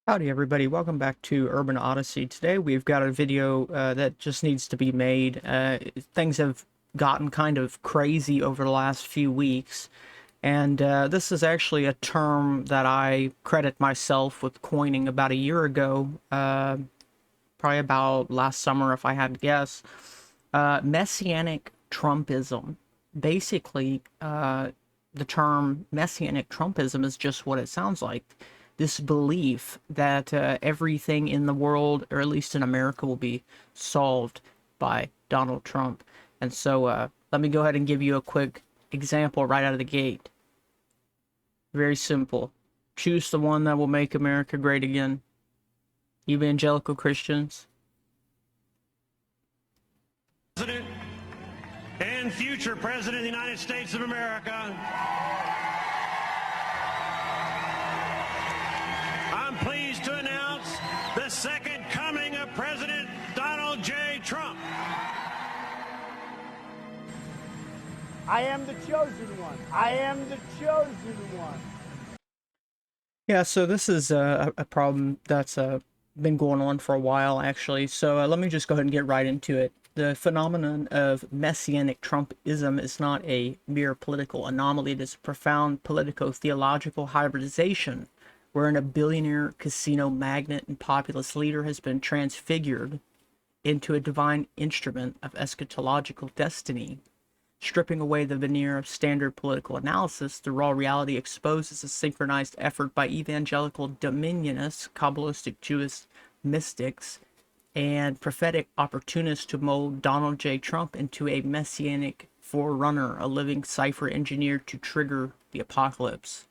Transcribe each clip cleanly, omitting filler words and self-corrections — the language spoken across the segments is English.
Howdy everybody, welcome back to Urban Odyssey. Today we've got a video that just needs to be made. Things have gotten kind of crazy over the last few weeks, and this is actually a term that I credit myself with coining about a year ago, probably about last summer if I had to guess. Messianic Trumpism. Basically, the term Messianic Trumpism is just what it sounds like. This belief that everything in the world, or at least in America, will be solved by Donald Trump. And so let me go ahead and give you a quick example right out of the gate. Very simple. Choose the one that will make America great again. Evangelical Christians. President and future President of the United States of America, I'm pleased to announce the second coming of President Donald J. Trump. I am the chosen one. I am the chosen one. Yeah, so this is a problem that's been going on for a while, actually. So let me just go ahead and get right into it. The phenomenon of Messianic Trumpism is not a mere political anomaly. It is a profound politico-theological hybridization wherein a billionaire casino magnate and populist leader has been transfigured into a divine instrument of eschatological destiny. Stripping away the veneer of standard political analysis, the raw reality exposes a synchronized effort by evangelical dominionists, Kabbalistic Jewish mystics, and prophetic opportunists to mold Donald J. Trump into a messianic forerunner, a living cipher engineered to trigger the apocalypse.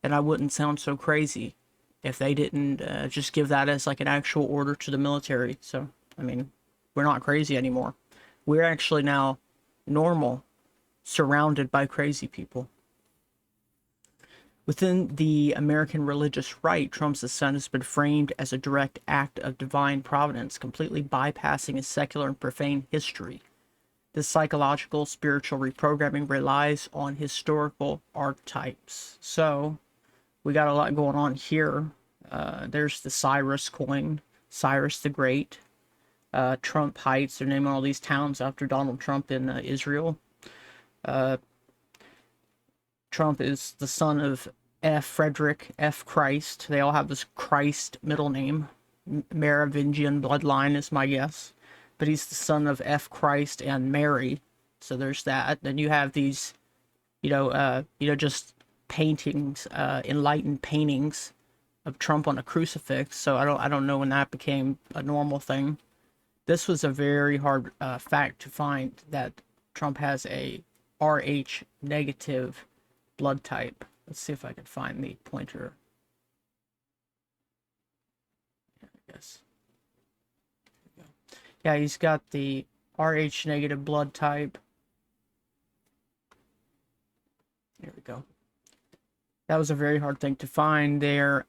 And I wouldn't sound so crazy if they didn't just give that as like an actual order to the military. So, I mean, we're not crazy anymore. We're actually now normal, surrounded by crazy people. Within the American religious right, Trump's ascent has been framed as a direct act of divine providence, completely bypassing his secular and profane history. This psychological, spiritual reprogramming relies on historical archetypes. So, we got a lot going on here. There's the Cyrus coin, Cyrus the Great, Trump Heights. They're naming all these towns after Donald Trump in Israel. Trump is the son of F. Frederick F. Christ. They all have this Christ middle name. Merovingian bloodline is my guess. But he's the son of F. Christ and Mary. So there's that. Then you have these, just paintings, enlightened paintings of Trump on a crucifix. So I don't know when that became a normal thing. This was a very hard fact to find, that Trump has a Rh negative blood type. Let's see if I can find the pointer. Yeah, I guess. Yeah, he's got the Rh negative blood type. There we go. That was a very hard thing to find. They're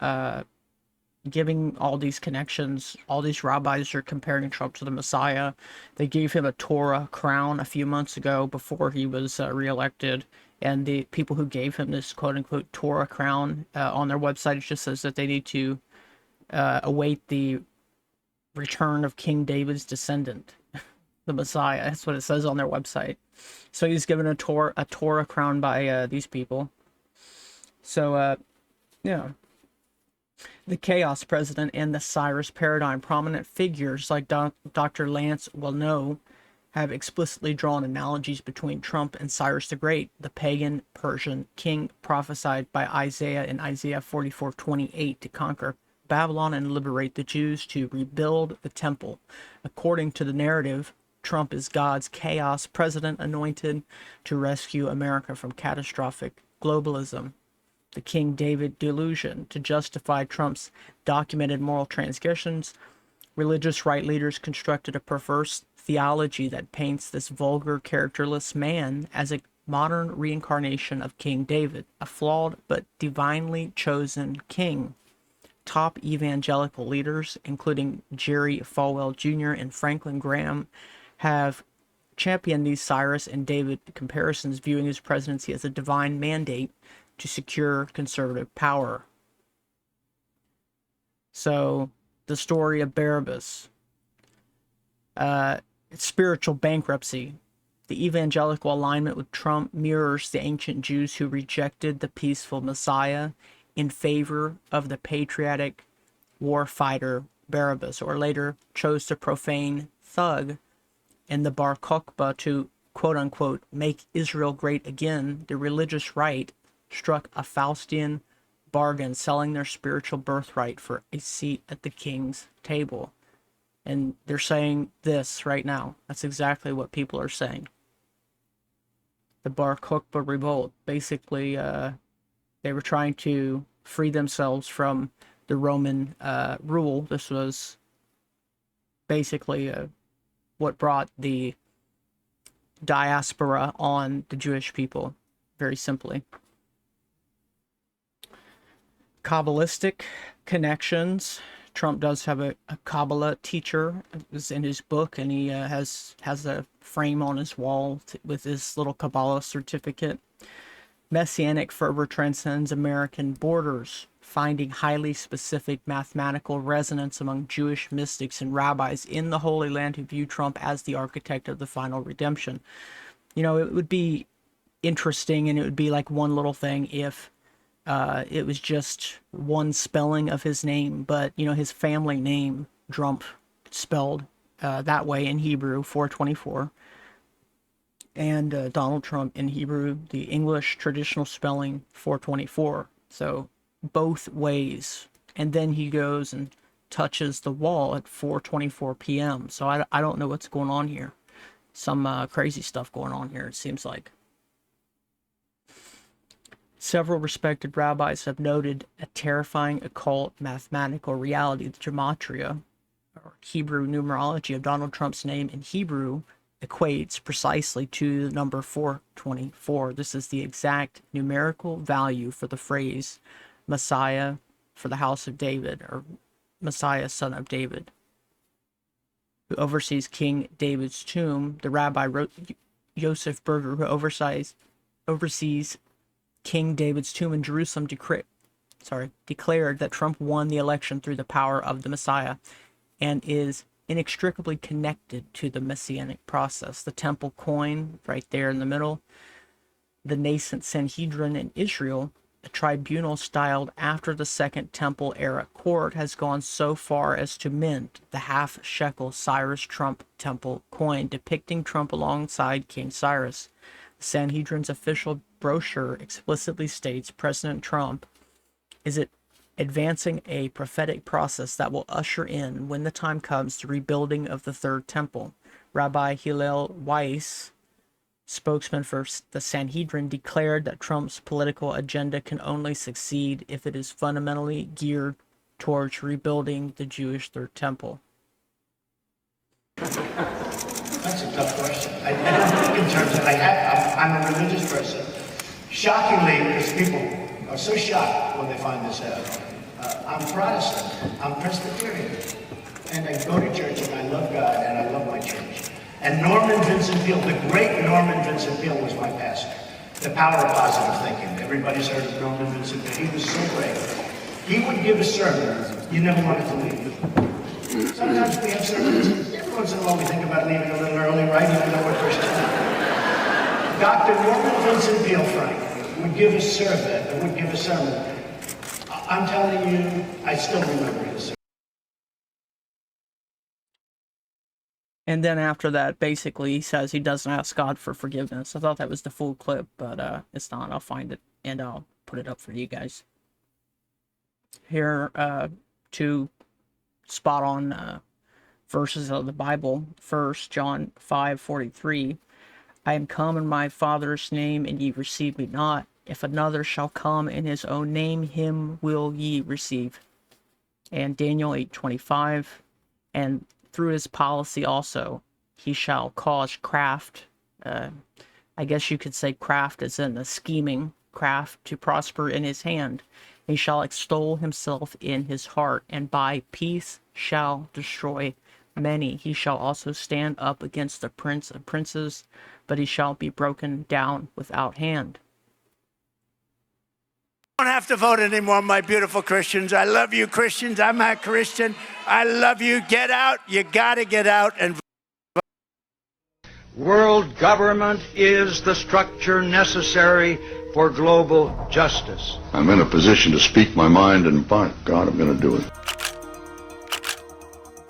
giving all these connections. All these rabbis are comparing Trump to the Messiah. They gave him a Torah crown a few months ago before he was reelected. And the people who gave him this quote-unquote Torah crown, on their website, it just says that they need to await the return of King David's descendant, the Messiah. That's what it says on their website. So he's given a Torah crown by these people. So, yeah. The Chaos President and the Cyrus paradigm, prominent figures like Dr. Lance Wallnau have explicitly drawn analogies between Trump and Cyrus the Great, the pagan Persian king prophesied by Isaiah in Isaiah 44:28 to conquer Babylon and liberate the Jews, to rebuild the temple. According to the narrative, Trump is God's chaos president anointed to rescue America from catastrophic globalism. The King David delusion. To justify Trump's documented moral transgressions, religious right leaders constructed a perverse theology that paints this vulgar, characterless man as a modern reincarnation of King David, a flawed but divinely chosen king. Top evangelical leaders, including Jerry Falwell Jr. and Franklin Graham, have championed these Cyrus and David comparisons, viewing his presidency as a divine mandate to secure conservative power. So the story of Barabbas, spiritual bankruptcy. The evangelical alignment with Trump mirrors the ancient Jews who rejected the peaceful Messiah in favor of the patriotic war fighter Barabbas, or later chose to profane thug and the Bar Kokhba to quote-unquote make Israel great again. The religious right struck a Faustian bargain, selling their spiritual birthright for a seat at the king's table. And they're saying this right now. That's exactly what people are saying. The Bar Kokhba revolt, basically, they were trying to free themselves from the Roman rule. This was basically what brought the diaspora on the Jewish people, very simply. Kabbalistic connections. Trump does have a Kabbalah teacher. It's in his book, and he has a frame on his wall with his little Kabbalah certificate. Messianic fervor transcends American borders, finding highly specific mathematical resonance among Jewish mystics and rabbis in the Holy Land who view Trump as the architect of the final redemption. You know, it would be interesting, and it would be like one little thing if it was just one spelling of his name, but, you know, his family name, Trump, spelled that way in Hebrew, 424, and Donald Trump in Hebrew, the English traditional spelling, 424. So both ways. And then he goes and touches the wall at 4:24 p.m. So I don't know what's going on here. Some crazy stuff going on here, it seems like. Several respected rabbis have noted a terrifying occult mathematical reality. The Gematria, or Hebrew numerology, of Donald Trump's name in Hebrew equates precisely to the number 424. This is the exact numerical value for the phrase Messiah for the house of David, or Messiah, son of David, who oversees King David's tomb. The rabbi Joseph Berger, who oversees King David's tomb in Jerusalem, declared that Trump won the election through the power of the Messiah and is inextricably connected to the Messianic process. The temple coin right there in the middle, the nascent Sanhedrin in Israel, a tribunal styled after the Second Temple era court, has gone so far as to mint the half-shekel Cyrus-Trump Temple coin depicting Trump alongside King Cyrus. The Sanhedrin's official brochure explicitly states President Trump is advancing a prophetic process that will usher in, when the time comes, the rebuilding of the Third Temple. Rabbi Hillel Weiss, spokesman for the Sanhedrin, declared that Trump's political agenda can only succeed if it is fundamentally geared towards rebuilding the Jewish Third Temple. That's a tough question. I don't think in terms of, I'm a religious person. Shockingly, because people are so shocked when they find this out. I'm Protestant, I'm Presbyterian, and I go to church and I love God and I love my church. And Norman Vincent Peale, the great Norman Vincent Peale, was my pastor. The power of positive thinking. Everybody's heard of Norman Vincent Peale. He was so great. He would give a sermon, you never wanted to leave. Sometimes we have sermons, every once in a while we think about leaving a little early, right? Even though we're Christians. Dr. Norman Vincent Peale, Frank, would give a sermon. I'm telling you, I still remember his sermon. And then after that, basically, he says he doesn't ask God for forgiveness. I thought that was the full clip, but it's not. I'll find it, and I'll put it up for you guys. Here, two spot-on verses of the Bible. First, John 5:43. I am come in my Father's name, and ye receive me not. If another shall come in his own name, him will ye receive. And Daniel 8:25. And through his policy also, he shall cause craft, I guess you could say craft as in a scheming craft, to prosper in his hand. He shall extol himself in his heart, and by peace shall destroy many. He shall also stand up against the prince of princes, but he shall be broken down without hand. Don't have to vote anymore, my beautiful Christians. I love you, Christians. I'm a Christian. I love you. Get out. You got to get out and vote. World government is the structure necessary for global justice. I'm in a position to speak my mind, and by God, I'm going to do it.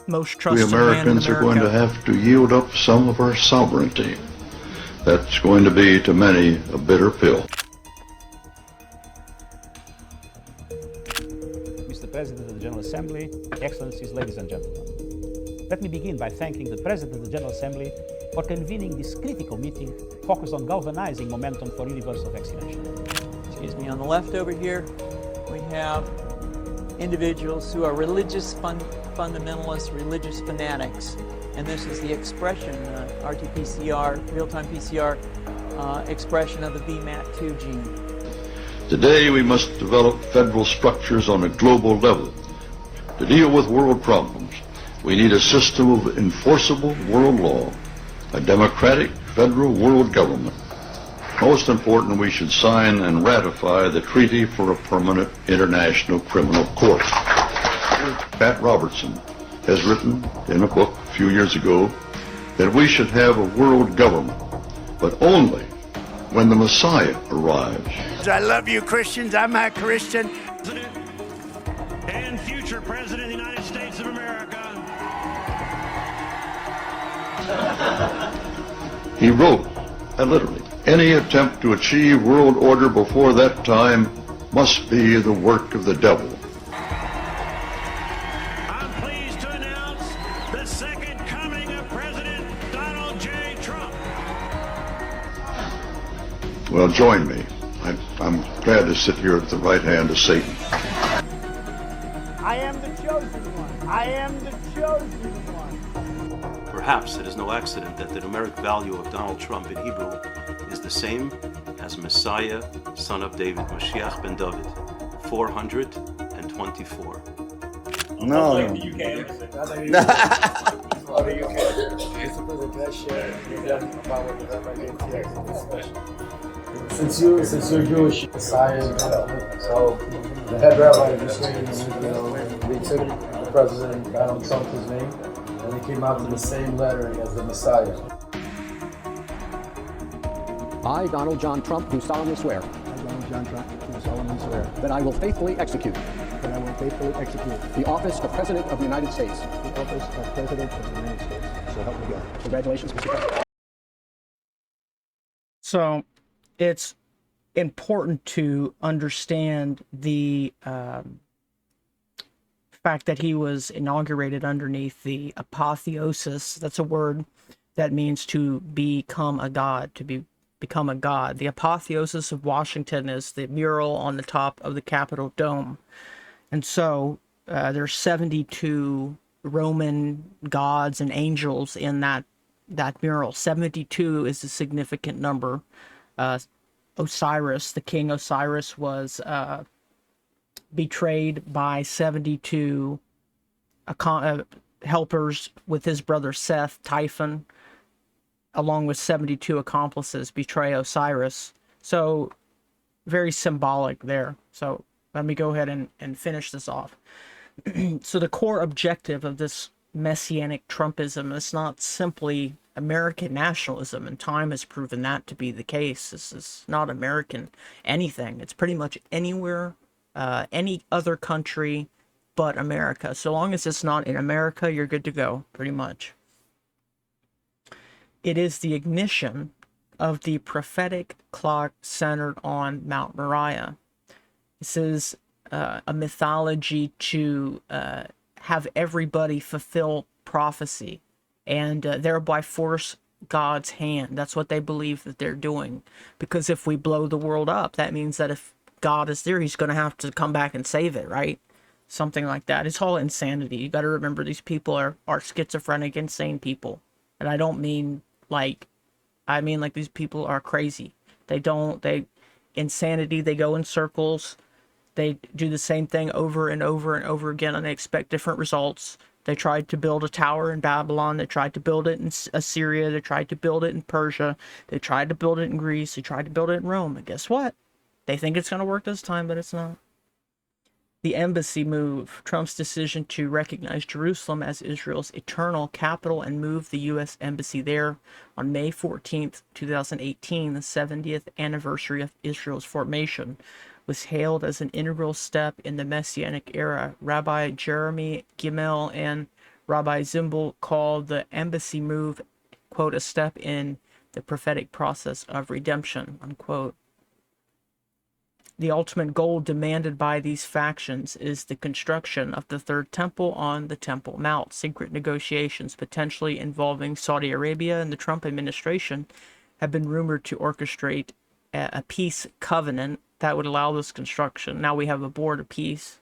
Most We trusted Americans man are in going to America. have to yield up some of our sovereignty. That's going to be, to many, a bitter pill. Mr. President of the General Assembly, Excellencies, ladies and gentlemen. Let me begin by thanking the President of the General Assembly for convening this critical meeting focused on galvanizing momentum for universal vaccination. Excuse me, on the left over here, we have individuals who are religious fundamentalists, religious fanatics. And this is the expression, RT-PCR, real-time PCR, expression of the VMAT2 gene. Today, we must develop federal structures on a global level. To deal with world problems, we need a system of enforceable world law, a democratic federal world government. Most important, we should sign and ratify the Treaty for a Permanent International Criminal Court. Pat Robertson has written in a book a few years ago that we should have a world government, but only when the Messiah arrives. I love you, Christians. I'm a Christian. President and future President of the United States of America. He wrote, literally, any attempt to achieve world order before that time must be the work of the devil. I'm pleased to announce the second coming of President Donald J. Trump. Well, join me. I'm glad to sit here at the right hand of Satan. I am the chosen one. I am the chosen one. Perhaps it is no accident that the numeric value of Donald Trump in Hebrew is the same as Messiah, son of David, Mashiach ben David, 424. No. Like the UK. Since you're Jewish, Messiah, so the head rabbi just saying, they took the president Donald Trump's name, and they came out with the same lettering as the Messiah. I, Donald John Trump, do solemnly swear. I, Donald John Trump, do solemnly swear that I will faithfully execute. that I will faithfully execute The office of President of the United States. the office of President of the United States. So help me God. Congratulations, Mr. President. So it's important to understand the fact that he was inaugurated underneath the Apotheosis. That's a word that means to become a god, become a god. The Apotheosis of Washington is the mural on the top of the Capitol dome. And so there's 72 Roman gods and angels in that mural. 72 is a significant number. Osiris, the king Osiris, was betrayed by 72 helpers with his brother Seth, Typhon, along with 72 accomplices, betray Osiris. So very symbolic there. So let me go ahead and finish this off. So the core objective of this Messianic Trumpism is not simply American nationalism, and time has proven that to be the case. This is not American anything. It's pretty much anywhere, any other country but America. So long as it's not in America, you're good to go, pretty much. It is the ignition of the prophetic clock centered on Mount Moriah. This is a mythology to have everybody fulfill prophecy and thereby force God's hand. That's what they believe that they're doing. Because if we blow the world up, that means that if God is there, he's going to have to come back and save it, right? Something like that. It's all insanity. You got to remember these people are schizophrenic, insane people. And I don't mean like, I mean like these people are crazy. Insanity, they go in circles. They do the same thing over and over and over again, and they expect different results. They tried to build a tower in Babylon. They tried to build it in Assyria. They tried to build it in Persia. They tried to build it in Greece. They tried to build it in Rome. And guess what? They think it's going to work this time, but it's not. The embassy move. Trump's decision to recognize Jerusalem as Israel's eternal capital and move the U.S. embassy there on May 14th, 2018, the 70th anniversary of Israel's formation, was hailed as an integral step in the Messianic era. Rabbi Jeremy Gimel and Rabbi Zimbel called the embassy move, quote, a step in the prophetic process of redemption, unquote. The ultimate goal demanded by these factions is the construction of the third temple on the Temple Mount. Secret negotiations, potentially involving Saudi Arabia and the Trump administration, have been rumored to orchestrate a peace covenant that would allow this construction. Now we have a board of peace.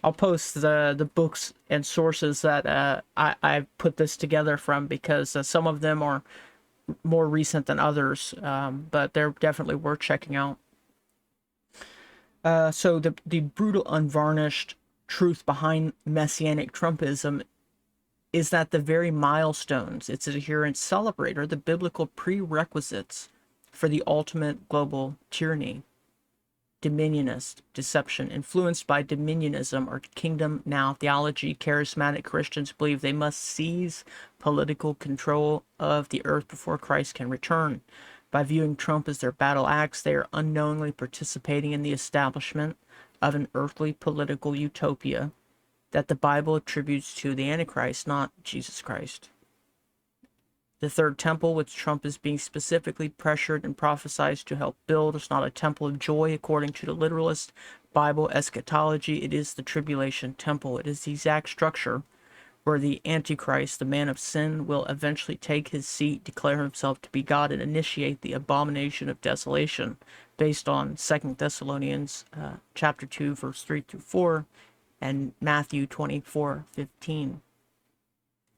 I'll post the books and sources that I put this together from, because some of them are more recent than others, but they're definitely worth checking out. So the brutal, unvarnished truth behind Messianic Trumpism is that the very milestones its adherents celebrate are the biblical prerequisites for the ultimate global tyranny. Dominionist deception. Influenced by dominionism or kingdom now theology, charismatic Christians believe they must seize political control of the earth before Christ can return. By viewing Trump as their battle axe, they are unknowingly participating in the establishment of an earthly political utopia that the Bible attributes to the Antichrist, not Jesus Christ. The third temple, which Trump is being specifically pressured and prophesied to help build, is not a temple of joy according to the literalist Bible eschatology. It is the tribulation temple. It is the exact structure where the Antichrist, the man of sin, will eventually take his seat, declare himself to be God, and initiate the abomination of desolation, based on 2 Thessalonians chapter 2, verse 3 through 4, and Matthew 24:15.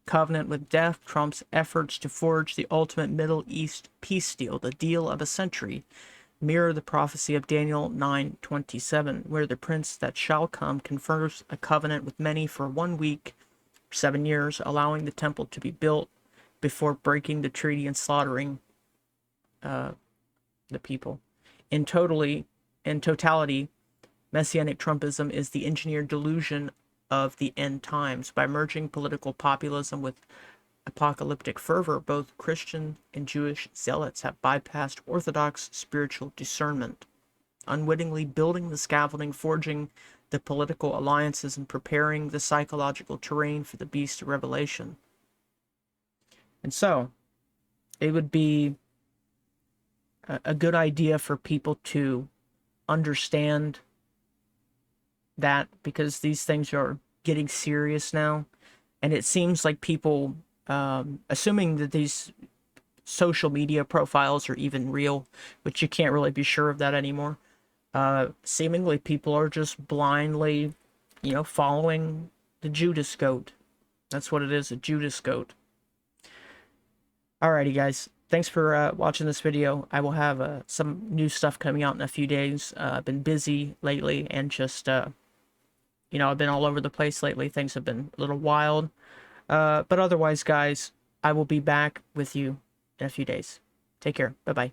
Covenant with death. Trump's efforts to forge the ultimate Middle East peace deal, the deal of a century, mirror the prophecy of Daniel 9:27, where the prince that shall come confers a covenant with many for 1 week, 7 years, allowing the temple to be built before breaking the treaty and slaughtering the people. In totality, Messianic Trumpism is the engineered delusion of the end times. By merging political populism with apocalyptic fervor, both Christian and Jewish zealots have bypassed orthodox spiritual discernment, unwittingly building the scaffolding, forging the political alliances, and preparing the psychological terrain for the beast of Revelation. And so, it would be a good idea for people to understand that, because these things are getting serious now, and it seems like people, assuming that these social media profiles are even real, which you can't really be sure of that anymore, seemingly people are just blindly, following the Judas goat. That's what it is, a Judas goat. Alrighty, guys. Thanks for watching this video. I will have some new stuff coming out in a few days. I've been busy lately, and just, I've been all over the place lately. Things have been a little wild. But otherwise, guys, I will be back with you in a few days. Take care. Bye-bye.